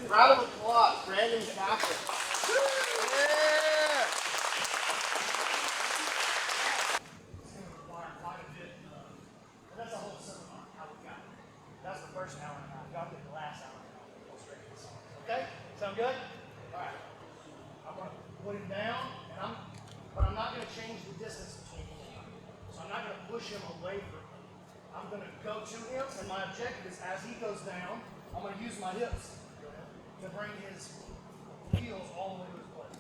Round of applause, Brandon McCaghren. Yeah. That's a whole seminar, how we got it. That's the first hour and a half. Y'all get the last hour and a half. Okay? Sound good? All right. I'm going to put him down, but I'm not going to change the distance between him. So I'm not going to push him away from him. I'm going to go to him, and my objective is as he goes down, I'm going to use my hips to bring his heels all the way to his butt.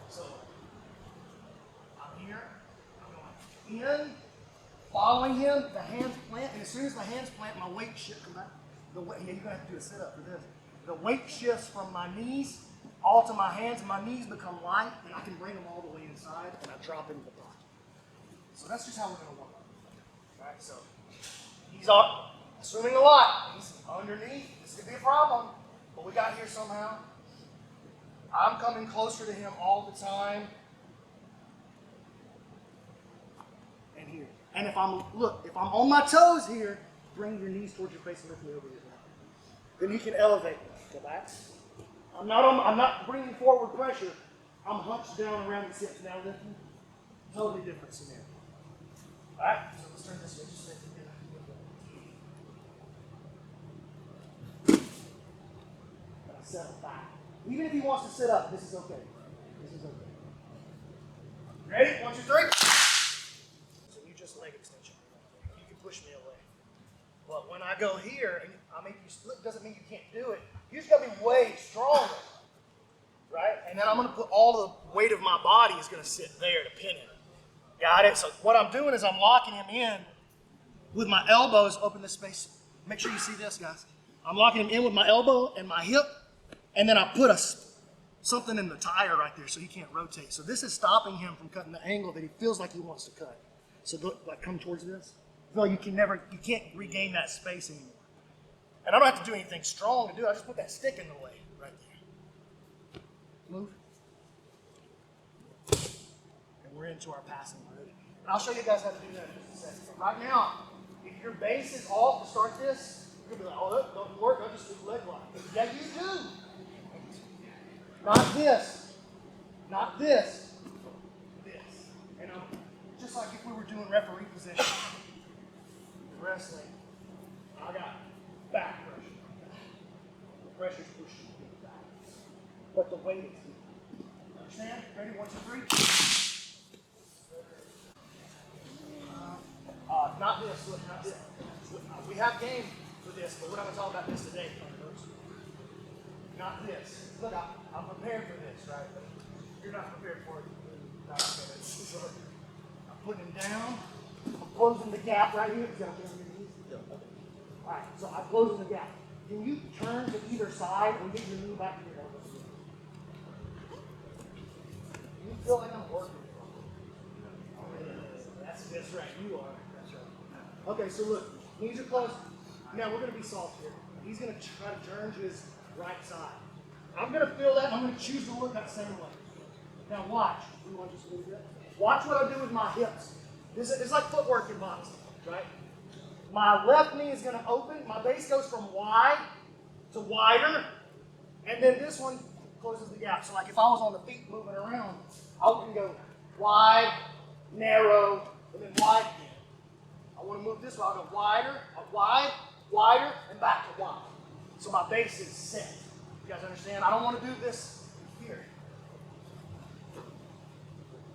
So I'm here, I'm going in, following him, the hands plant, and as soon as the hands plant, my weight shifts. Come back. You're going to have to do a sit-up for this. The weight shifts from my knees all to my hands, and my knees become light, and I can bring them all the way inside, and I drop into the pocket. So that's just how we're going to work. All right, so he's assuming a lot. He's underneath. This could be a problem, but we got here somehow. I'm coming closer to him all the time. And here. And if I'm on my toes here, bring your knees towards your face and lift me over your head. Then you can elevate. Go back. I'm not bringing forward pressure. I'm hunched down around the hips. Now lifting. Totally different scenario. All right, so let's turn this way. Just and I settle back. Even if he wants to sit up, this is okay. This is okay. Ready? 1, 2, 3. So you just leg extension. You can push me away. But when I go here and I make you split, doesn't mean you can't do it. You just got to be way stronger, right? And then I'm going to put all the weight of my body is going to sit there to pin him. Got it? So what I'm doing is I'm locking him in with my elbows. Open this space. Make sure you see this, guys. I'm locking him in with my elbow and my hip, and then I put something in the tire right there so he can't rotate. So this is stopping him from cutting the angle that he feels like he wants to cut. So look, like come towards this. Well, you can't regain that space anymore. And I don't have to do anything strong to do it. I just put that stick in the way right there. Move. And we're into our passing mode. And I'll show you guys how to do that in just a second. But right now, if your base is off to start this, you're going to be like, oh, that doesn't work. I just do leg lock. Yeah, you do. Not this. Not this. This. And I'm just like if we were doing referee position. Wrestling. I got back pressure. The pressure's pushing me back. But the weight is here. Understand? Ready? 1, 2, 3. Not this. Look, not this. We have game for this, but we're not going to talk about this today. Not this. Look, I'm prepared for this, right? But you're not prepared for it. I'm putting him down. I'm closing the gap right here. All right, so I'm closing the gap. Can you turn to either side and get your knee back to your elbow? You feel like I'm working. That's right, you are. That's right. Okay, so look, knees are closed. Now we're going to be soft here. He's going to try to turn to his right side. I'm going to feel that, and I'm going to choose to look that same way. Now watch. You want just a little bit? Watch what I do with my hips. It's like footwork in boxing, right? My left knee is going to open. My base goes from wide to wider, and then this one closes the gap. So like if I was on the feet moving around, I can go wide, narrow, and then wide again. I want to move this way. I'll go wider, wide, wider, and back to wide. So my base is set. You guys understand? I don't want to do this here.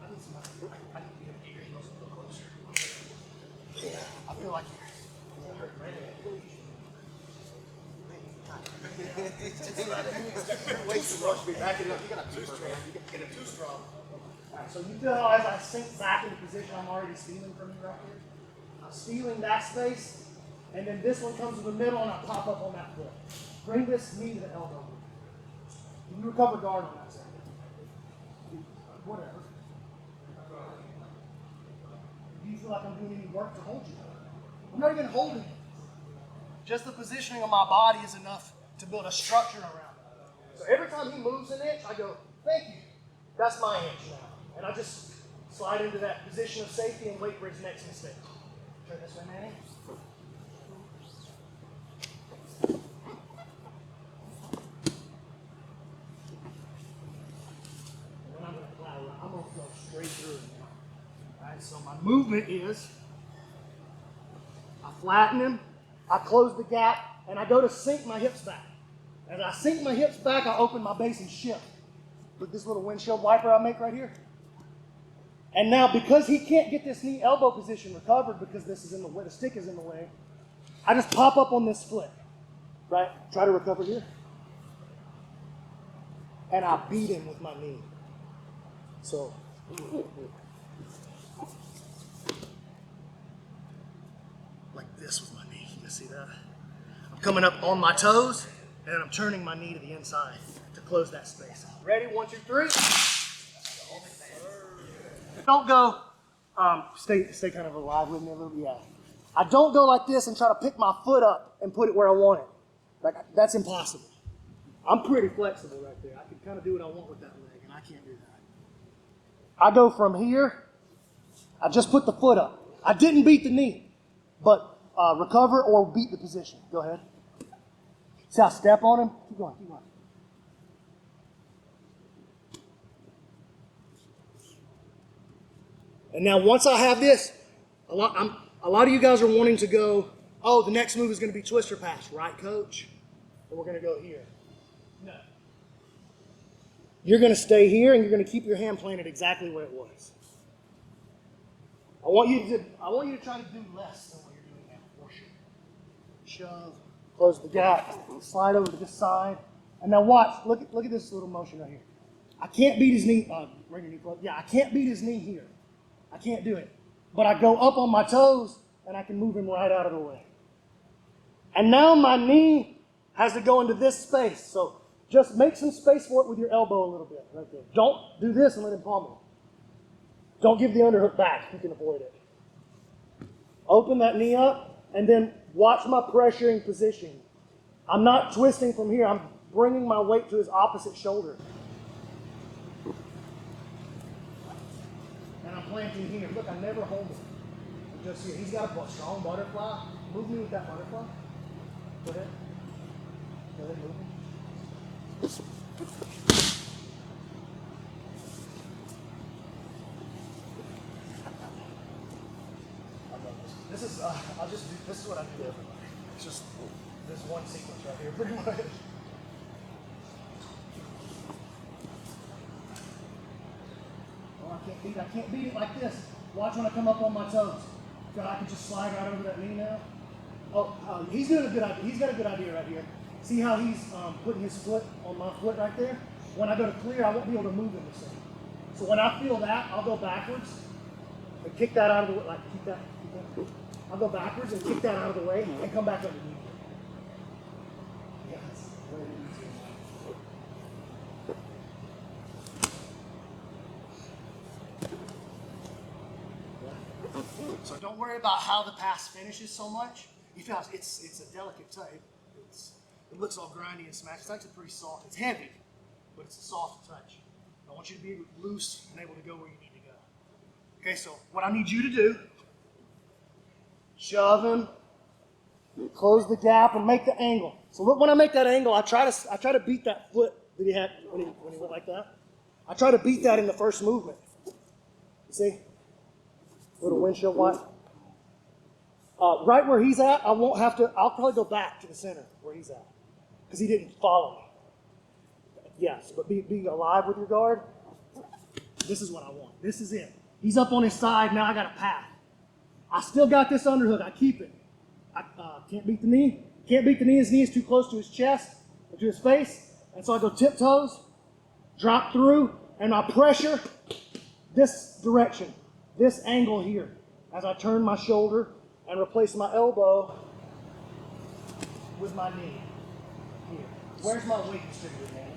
I need to be able to get your heels a little closer. Yeah, I feel like you're hurt, right? Way too much. Be backing up. You got too strong. You get it too strong. All right. So you feel how as I sink back into position, I'm already stealing from you right here. I'm stealing that space, and then this one comes in the middle, and I pop up on that foot. Bring this knee to the elbow. Can you recover guard on that side? Whatever. Do you feel like I'm doing any work to hold you? I'm not even holding it. Just the positioning of my body is enough to build a structure around it. So every time he moves an inch, I go, thank you. That's my inch now. And I just slide into that position of safety and wait for his next mistake. Turn this way, Manny. movement is I flatten him, I close the gap, and I go to sink my hips back. As I sink my hips back, I open my base and shift with this little windshield wiper I make right here. And now, because he can't get this knee elbow position recovered because this is in the way, the stick is in the way, I just pop up on this foot, right? Try to recover here. And I beat him with my knee. So, like this with my knee. You can see that? I'm coming up on my toes, and then I'm turning my knee to the inside to close that space. Ready? 1, 2, 3. Don't go, stay kind of alive with me a little bit. Yeah. I don't go like this and try to pick my foot up and put it where I want it. Like, that's impossible. I'm pretty flexible right there. I can kind of do what I want with that leg, and I can't do that. I go from here. I just put the foot up. I didn't beat the knee, but recover or beat the position. Go ahead. See how I step on him? Keep going, keep going. And now once I have this, a lot of you guys are wanting to go, oh, the next move is going to be twister pass, right, coach? And we're going to go here. No. You're going to stay here, and you're going to keep your hand planted exactly where it was. I want you to try to do less than what you're doing now. For sure. Shove, close the gap, slide over to this side, and now watch. Look at this little motion right here. I can't beat his knee. Bring your knee close. Yeah, I can't beat his knee here. I can't do it. But I go up on my toes, and I can move him right out of the way. And now my knee has to go into this space. So just make some space for it with your elbow a little bit right there. Don't do this and let him pummel. Don't give the underhook back if you can avoid it. Open that knee up, and then watch my pressuring position. I'm not twisting from here. I'm bringing my weight to his opposite shoulder. And I'm planting here. Look, I never hold him. I'm just here. He's got a strong butterfly. Move me with that butterfly. Go ahead. Go ahead, move me. This is what I do every day. It's just this one sequence right here, pretty much. Oh, I can't beat it like this. Watch when I come up on my toes. So I can just slide right over that knee now. Oh, he's doing a good idea. He's got a good idea right here. See how he's putting his foot on my foot right there? When I go to clear, I won't be able to move him the same. So when I feel that, I'll go backwards and kick that out of the way. Like, keep that. I'll go backwards and kick that out of the way and come back underneath. Yes. So don't worry about how the pass finishes so much. You feel it's a delicate touch. It looks all grindy and smashed. It's actually pretty soft. It's heavy, but it's a soft touch. I want you to be loose and able to go where you need to go. Okay, so what I need you to do, shove him, close the gap, and make the angle. So look, when I make that angle, I try to beat that foot that he had when he went like that. I try to beat that in the first movement. You see? Little windshield wipe. Right where he's at, I'll probably go back to the center where he's at. Because he didn't follow me. Yes, but be alive with your guard. This is what I want. This is it. He's up on his side, now I got a path. I still got this underhook, I keep it. I can't beat the knee. Can't beat the knee, his knee is too close to his chest, or to his face. And so I go tiptoes, drop through, and I pressure this direction, this angle here, as I turn my shoulder and replace my elbow with my knee here. Where's my weight distributor, man?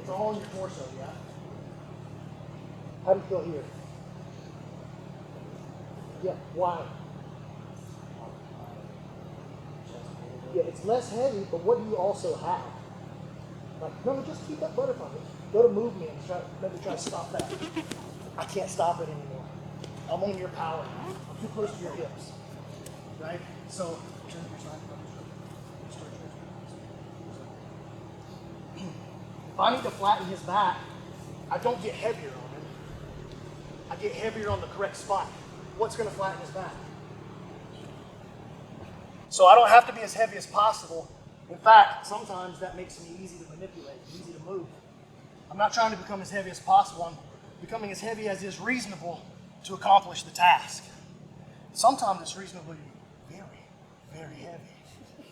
It's all in your torso, yeah? How do you feel here? Yeah, wide. Yeah, it's less heavy, but what do you also have? Like, no, just keep that butterfly. Go to move me and maybe try to stop that. I can't stop it anymore. I'm on your power. I'm too close to your hips. Right? So, turn to your side. If I need to flatten his back, I don't get heavier on him. I I get heavier on the correct spot. What's going to flatten his back? So I don't have to be as heavy as possible. In fact, sometimes that makes me easy to manipulate, easy to move. I'm not trying to become as heavy as possible. I'm becoming as heavy as is reasonable to accomplish the task. Sometimes it's reasonably very, very heavy.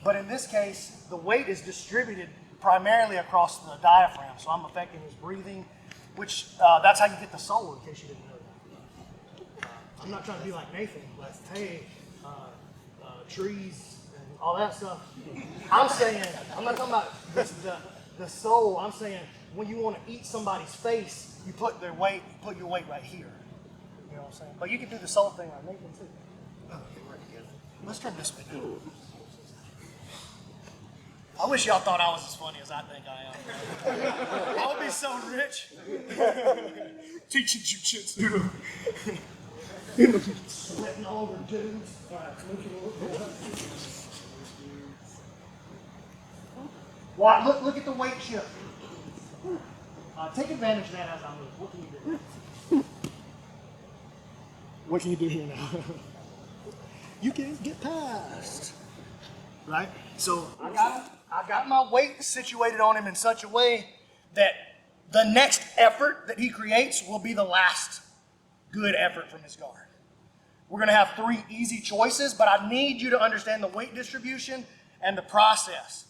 But in this case, the weight is distributed primarily across the diaphragm. So I'm affecting his breathing, which that's how you get the soul, in case you didn't know that. I'm not trying to be like Nathan, but hey, trees and all that stuff. I'm saying, I'm not talking about the soul. I'm saying when you want to eat somebody's face, you put your weight right here. You know what I'm saying? But you can do the soul thing like Nathan too. Oh, right together. Let's turn this way down. I wish y'all thought I was as funny as I think I am. I'll be so rich. Teaching jiu-jitsu. Sweating all over dudes. Well, look at the weight shift. Take advantage of that as I move. What can you do? What can you do here now? You can't get past. Right? So I got my weight situated on him in such a way that the next effort that he creates will be the last good effort from his guard. We're going to have 3 easy choices, but I need you to understand the weight distribution and the process.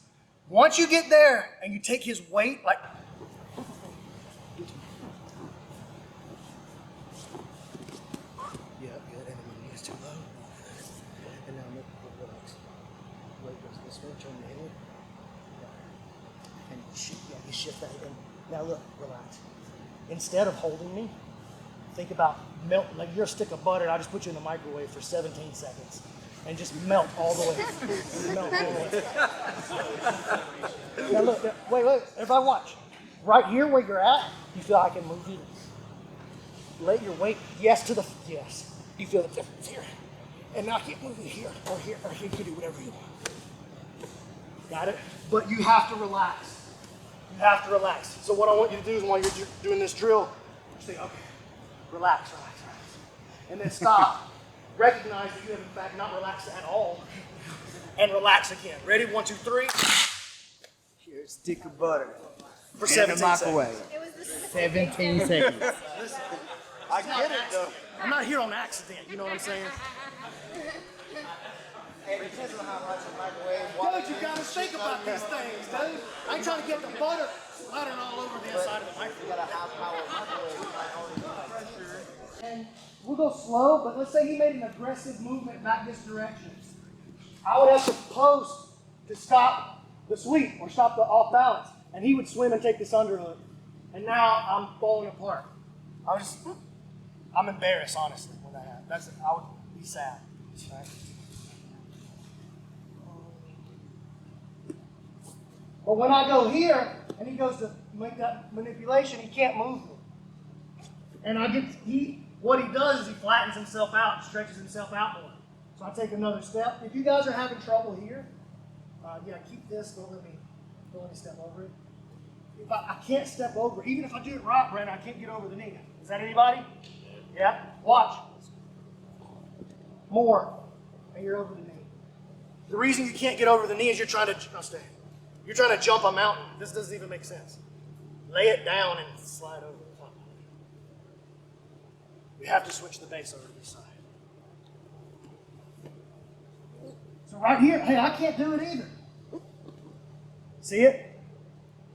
Once you get there and you take his weight, like, yeah, good, and when he is too low, and now relax. Weight goes this way, turn your head, and you shift that in. Now look, relax. Instead of holding me, think about melt, like you're a stick of butter, I just put you in the microwave for 17 seconds. And just melt all the way. Melt all the way. Now look, wait, everybody watch. Right here where you're at, you feel I can move you. Let your weight, yes. You feel the difference here. And now I can't move you here, or here, or here. You can do whatever you want. Got it? But you have to relax. You have to relax. So what I want you to do is while you're doing this drill, say, okay, relax. And then stop. Recognize that you have in fact not relaxed at all. And relax again. Ready? 1, 2, 3. Here's a stick of butter. For 17 seconds. 17 seconds. Listen, I get it though. I'm not here on accident, you know what I'm saying? It depends on how much the microwave. Dude, you gotta think about these things, dude. I ain't trying to get the butter splattering all over the inside of the microwave. You got a high power microwave. And we'll go slow, but let's say he made an aggressive movement back this direction. I would have to post to stop the sweep or stop the off balance. And he would swim and take this underhook. And now I'm falling apart. I'm embarrassed, honestly, when that happens. I would be sad. Right? But when I go here, and he goes to make that manipulation, he can't move me. And what he does is he flattens himself out, stretches himself out more. So I take another step. If you guys are having trouble here, keep this, don't let me step over it. If I can't step over, even if I do it right, Brandon, I can't get over the knee. Is that anybody? Yeah? Watch. More. And you're over the knee. The reason you can't get over the knee is you're trying to jump a mountain. This doesn't even make sense. Lay it down and slide over the top. We have to switch the base over to this side. So right here, hey, I can't do it either. See it?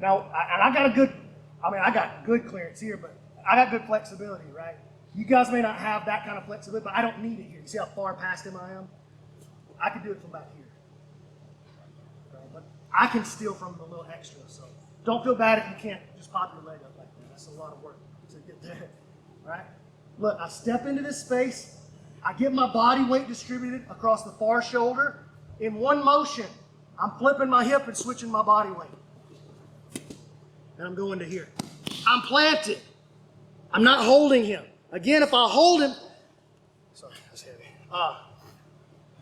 Now, I got good clearance here, but I got good flexibility, right? You guys may not have that kind of flexibility, but I don't need it here. You see how far past him I am? I can do it from back here. Okay, but I can steal from him a little extra, so don't feel bad if you can't just pop your leg up like that. That's a lot of work to get there, right? Look, I step into this space. I get my body weight distributed across the far shoulder. In one motion, I'm flipping my hip and switching my body weight. And I'm going to here. I'm planted. I'm not holding him. Again, if I hold him, sorry, that's heavy.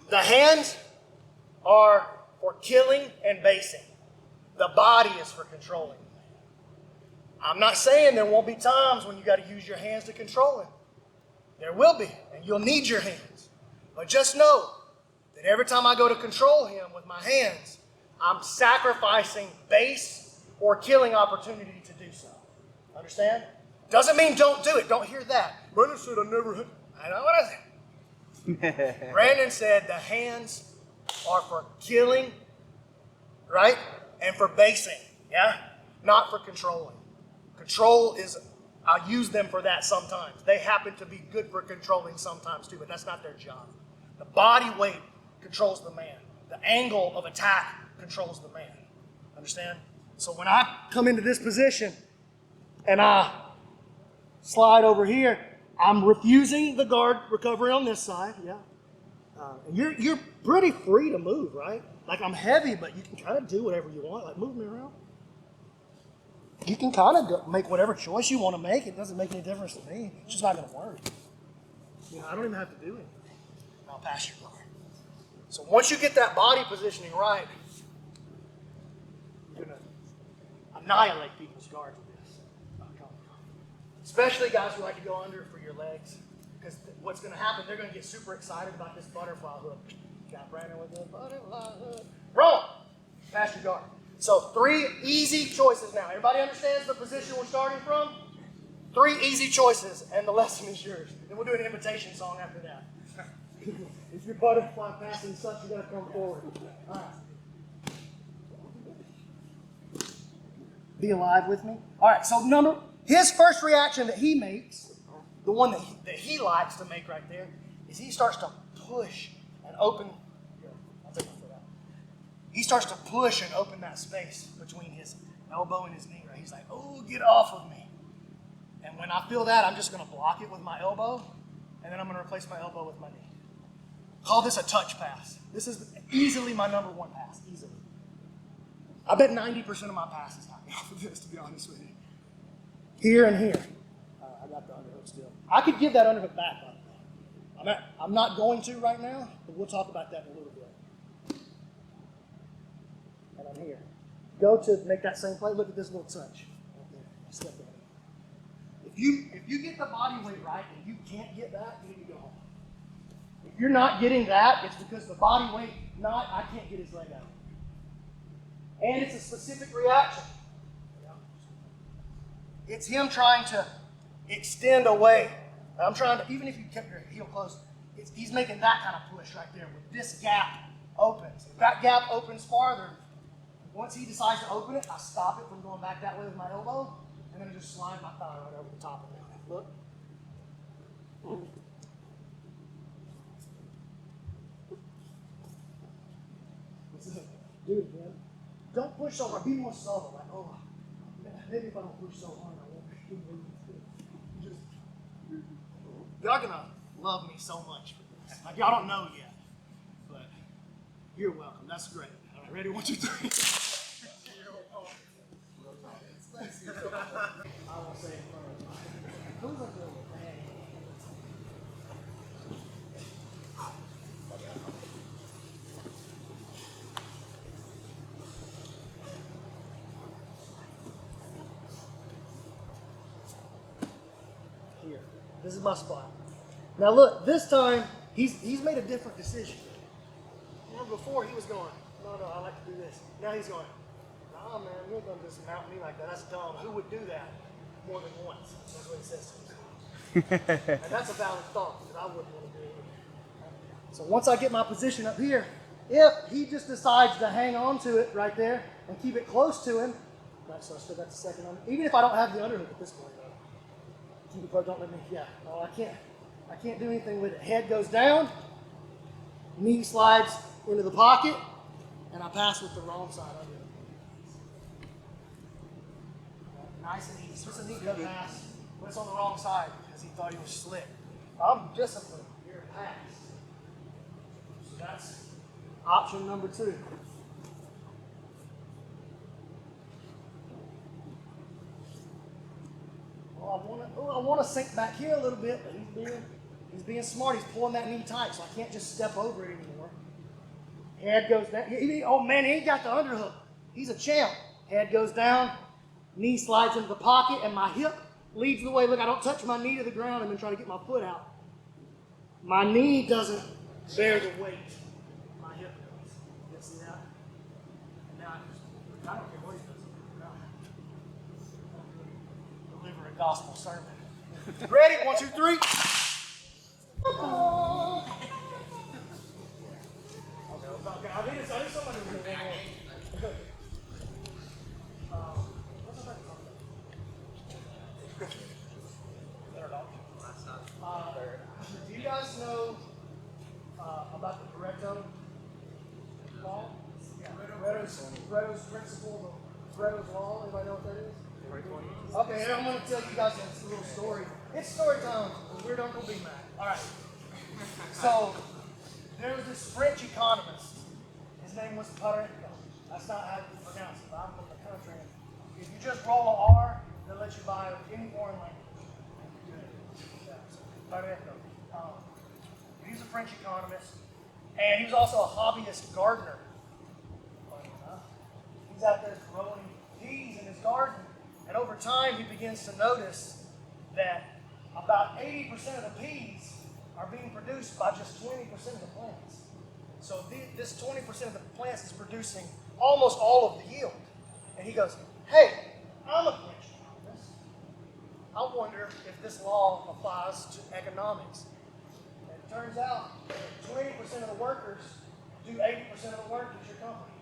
The hands are for killing and basing. The body is for controlling. I'm not saying there won't be times when you got to use your hands to control him. There will be, and you'll need your hands. But just know that every time I go to control him with my hands, I'm sacrificing base or killing opportunity to do so. Understand? Doesn't mean don't do it. Don't hear that. Brandon said I never hit. I know what I said. Brandon said the hands are for killing, right? And for basing, yeah? Not for controlling. Control is, I use them for that sometimes. They happen to be good for controlling sometimes too, but that's not their job. The body weight controls the man. The angle of attack controls the man. Understand? So when I come into this position and I slide over here, I'm refusing the guard recovery on this side, yeah. And you're pretty free to move, right? Like I'm heavy, but you can kind of do whatever you want. Like move me around. You can kind of make whatever choice you want to make. It doesn't make any difference to me. It's just not going to work. You know, I don't even have to do anything. I'll pass your guard. So once you get that body positioning right, you're going to annihilate people's guards with this. Especially guys who like to go under for your legs. Because what's going to happen, they're going to get super excited about this butterfly hook. Got Brandon with the butterfly hook. Wrong. Pass your guard. So 3 easy choices now. Everybody understands the position we're starting from? 3 easy choices, and the lesson is yours. Then we'll do an invitation song after that. If your butterfly passing sucks, you got to come forward. All right. Be alive with me. All right, so his first reaction that he makes, the one that he likes to make right there, is he starts to push and open. Here, I'll take my foot out. He starts to push and open that space between his elbow and his knee. Right? He's like, oh, get off of me. And when I feel that, I'm just going to block it with my elbow, and then I'm going to replace my elbow with my knee. Call this a touch pass. This is easily my number 1 pass, easily. I bet 90% of my passes happen off of this, to be honest with you. Here and here. I got the underhook still. I could give that underhook back, by the way. I'm not going to right now, but we'll talk about that in a little bit. And I'm here. Go to make that same play. Look at this little touch. Right there. Step in. If you get the body weight right and you can't get that, you need to go home. If you're not getting that, it's because the body weight, I can't get his leg out. And it's a specific reaction. It's him trying to extend away. I'm trying to, even if you kept your heel closed, he's making that kind of push right there where this gap opens. If that gap opens farther, once he decides to open it, I stop it from going back that way with my elbow, and then I just slide my thigh right over the top of it. Look. Do it again. Don't push so hard. Be more subtle. Like, oh, maybe if I don't push so hard, I won't be just. Y'all gonna love me so much for this. Like, y'all don't know yet, but you're welcome. That's great. All right, ready? 1, 2, 3. I won't say it in front of you. Who's up there? This is my spot. Now look, this time he's made a different decision. Remember before he was going, no, I like to do this. Now he's going, nah man, you're gonna just mount me like that. That's dumb. Who would do that more than once? That's what he says to me. And that's a valid thought, because I wouldn't want to do it either. So once I get my position up here, if he just decides to hang on to it right there and keep it close to him, right, so I still got the second on. Even if I don't have the underhook at this point, though. Don't let me, no, I can't do anything with it. Head goes down, knee slides into the pocket, and I pass with the wrong side under it. Nice and easy. It's just a neat gut pass, but it's on the wrong side because he thought he was slick. I'm disciplined. Here, pass. So that's option number 2. I want to sink back here a little bit, but he's being smart. He's pulling that knee tight, so I can't just step over it anymore. Head goes down. Oh man, he ain't got the underhook. He's a champ. Head goes down, knee slides into the pocket, and my hip leads the way. Look, I don't touch my knee to the ground and then try to get my foot out. My knee doesn't bear the weight. My hip does. You see that? And now I don't care what he does. Deliver a gospel sermon. Ready? 1, 2, 3. Okay. I need somebody to do that. What's the next one? Do you guys know about the Pareto law? Yeah. Pareto's principle, Pareto's law. Anybody know what that is? Okay, I'm going to tell you guys a little story. It's story time. We're Uncle BMac. All right. So there was this French economist. His name was Pareto. That's not how you pronounce it. I'm from the country. If you just roll an R, they'll let you buy any foreign language. Pareto. He's a French economist, and he was also a hobbyist gardener. He's out there growing peas in his garden, and over time he begins to notice that about 80% of the peas are being produced by just 20% of the plants. So this 20% of the plants is producing almost all of the yield. And he goes, hey, I'm a French economist. I wonder if this law applies to economics. And it turns out that 20% of the workers do 80% of the work at your company.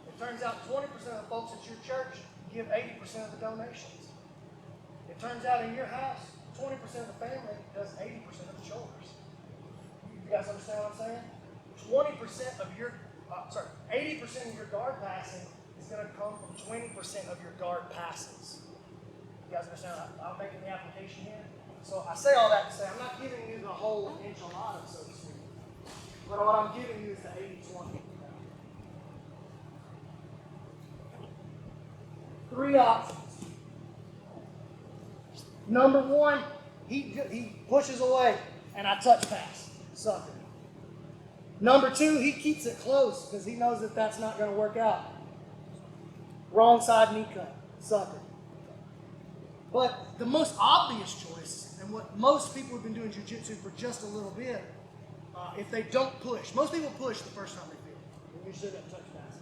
It turns out 20% of the folks at your church give 80% of the donations. It turns out in your house, 20% of the family does 80% of the chores. You guys understand what I'm saying? 80% of your guard passing is going to come from 20% of your guard passes. You guys understand? I'm making the application here. So I say all that to say I'm not giving you the whole enchilada, so to speak. But what I'm giving you is the 80-20. 3 options. Number 1, he pushes away, and I touch pass. Sucker. Number 2, he keeps it close because he knows that that's not going to work out. Wrong side knee cut. Sucker. But the most obvious choice, and what most people have been doing jiu-jitsu for just a little bit, if they don't push. Most people push the first time they feel it. When you sit up, touch pass.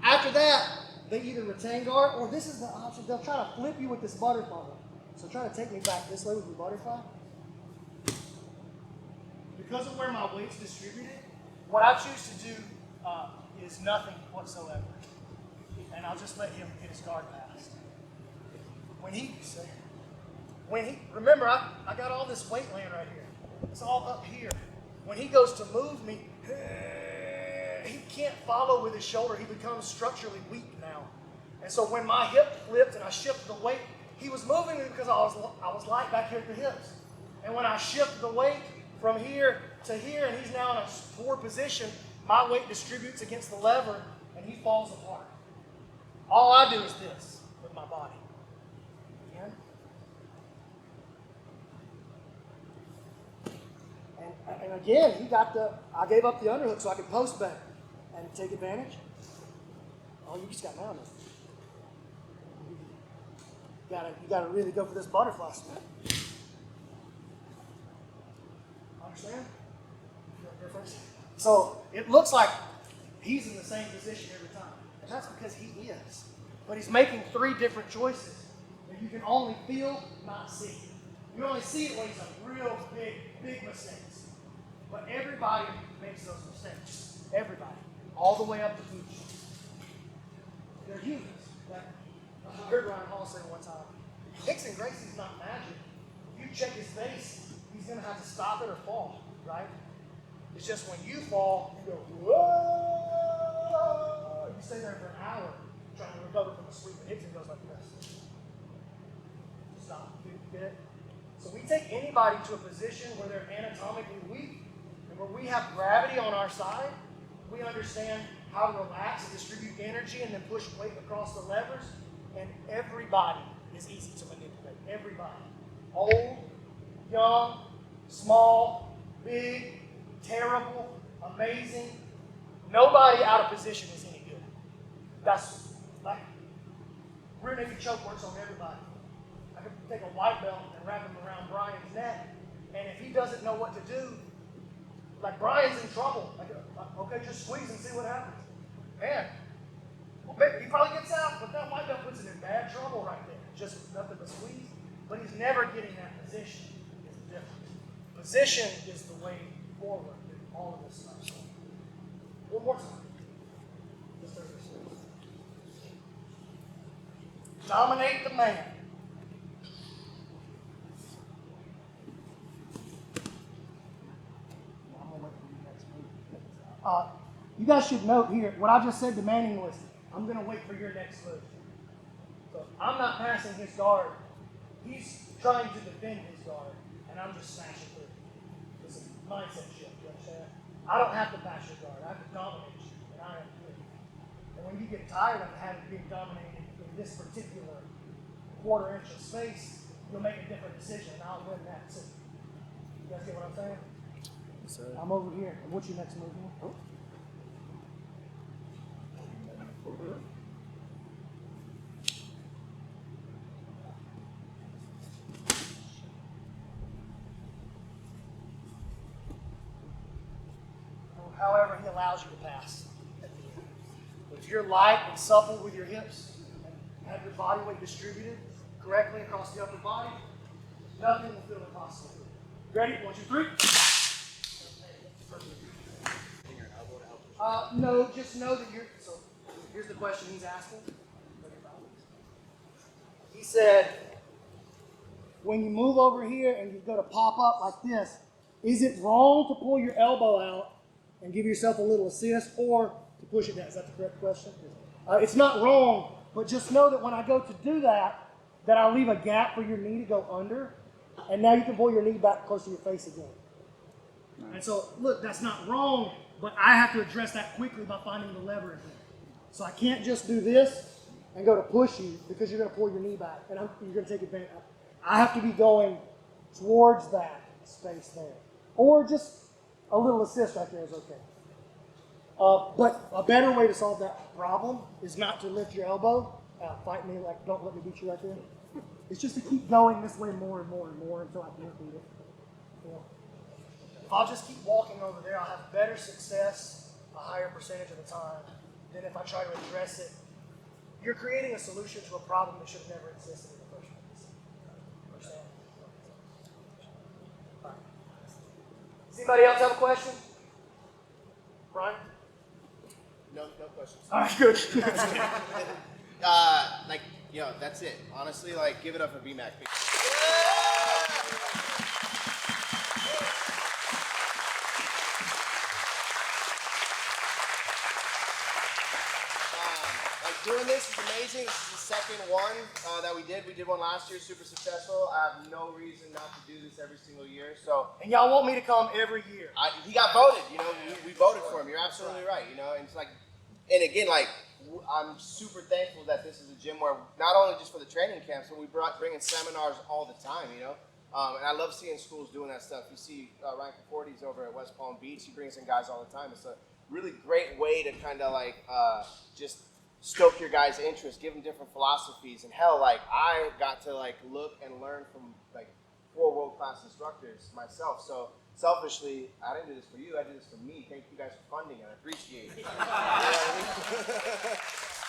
After that, they either retain guard, or this is the option. They'll try to flip you with this butterfly. So try to take me back this way with the butterfly. Because of where my weight's distributed, what I choose to do is nothing whatsoever. And I'll just let him get his guard passed. Remember, I got all this weight laying right here. It's all up here. When he goes to move me, he can't follow with his shoulder. He becomes structurally weak now. And so when my hip flipped and I shifted the weight, he was moving me because I was light back here at the hips. And when I shifted the weight from here to here, and he's now in a poor position, my weight distributes against the lever, and he falls apart. All I do is this with my body. Again. And again, I gave up the underhook so I could post better and take advantage. Oh, you just got mounted. You gotta really go for this butterfly snap. Understand? So it looks like he's in the same position every time. And that's because he is. But he's making 3 different choices that you can only feel, not see. You only see it when he's a real big mistakes. But everybody makes those mistakes. Everybody. All the way up to each. They're humans. I heard Ryan Hall say one time, Hickson Gracie's not magic. If you check his face, he's going to have to stop it or fall, right? It's just when you fall, you go, whoa! You stay there for an hour trying to recover from a sweep, and Hickson goes like this. Stop. Get it? So we take anybody to a position where they're anatomically weak, and where we have gravity on our side. We understand how to relax and distribute energy and then push weight across the levers. And everybody is easy to manipulate. Everybody. Old, young, small, big, terrible, amazing. Nobody out of position is any good. That's like rear naked choke works on everybody. I could take a white belt and wrap him around Brian's neck, and if he doesn't know what to do, like Brian's in trouble. Like, okay, just squeeze and see what happens. Man, well, maybe he probably gets out, but that windup puts him in bad trouble right there. Just nothing but squeeze. But he's never getting that position. Is the difference. Position is the way forward in all of this stuff. So, one more time. Just 30 seconds. Dominate the man. You guys should note here, what I just said to Manning was, I'm going to wait for your next move. So I'm not passing his guard. He's trying to defend his guard, and I'm just smashing through. This is a mindset shift, you understand? I don't have to pass your guard. I have to dominate you, and I am good. And when you get tired of having being dominated in this particular quarter-inch of space, you'll make a different decision, and I'll win that too. You guys get what I'm saying? Yes, sir. I'm over here. And what's your next move? Oh. However he allows you to pass at the end. But if you're light and supple with your hips and have your body weight distributed correctly across the upper body, nothing will feel impossible. Ready? 1, 2, 3. No, just know that you're. So here's the question he's asking. He said, when you move over here and you go to pop up like this, is it wrong to pull your elbow out and give yourself a little assist, or to push it down? Is that the correct question? It's not wrong, but just know that when I go to do that, that I'll leave a gap for your knee to go under, and now you can pull your knee back close to your face again. Nice. And so, look, that's not wrong, but I have to address that quickly by finding the lever again. So I can't just do this and go to push you because you're going to pull your knee back, and you're going to take advantage. I have to be going towards that space there. Or just a little assist right there is okay. But a better way to solve that problem is not to lift your elbow, fight me, like don't let me beat you right there. It's just to keep going this way more and more and more until I can't beat it. You know? If I'll just keep walking over there, I'll have better success a higher percentage of the time than if I try to address it. You're creating a solution to a problem that should have never existed in the first place. Understand? All right. Does anybody else have a question? Brian? No questions. All right, good. Like, you know, that's it. Honestly, like, give it up for BMac. Doing this is amazing. This is the second one that we did. We did one last year, super successful. I have no reason not to do this every single year. So, and y'all want me to come every year? He got voted. You know, we voted for him. You're absolutely right. You know, and it's like, and again, like, I'm super thankful that this is a gym where not only just for the training camps, but we bring in seminars all the time. You know, and I love seeing schools doing that stuff. You see Ryan Conforti's over at West Palm Beach. He brings in guys all the time. It's a really great way to kind of like just stoke your guys' interest, give them different philosophies, and hell, like I got to like look and learn from like 4 world-class instructors myself. So selfishly, I didn't do this for you, I did this for me. Thank you guys for funding it. I appreciate it. You know what I mean?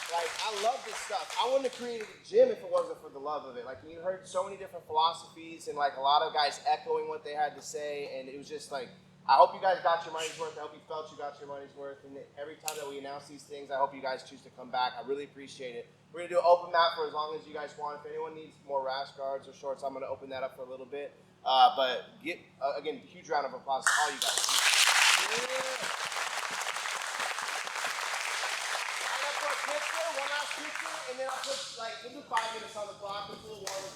Like, I love this stuff. I wouldn't have created a gym if it wasn't for the love of it. Like, you heard so many different philosophies and like a lot of guys echoing what they had to say, and it was just like, I hope you guys got your money's worth. I hope you felt you got your money's worth. And every time that we announce these things, I hope you guys choose to come back. I really appreciate it. We're going to do an open mat for as long as you guys want. If anyone needs more rash guards or shorts, I'm going to open that up for a little bit. But again, huge round of applause to all you guys. Yeah. Line up for a picture, one last picture, and then I'll put, like, we'll do 5 minutes on the clock. It's a little warmer.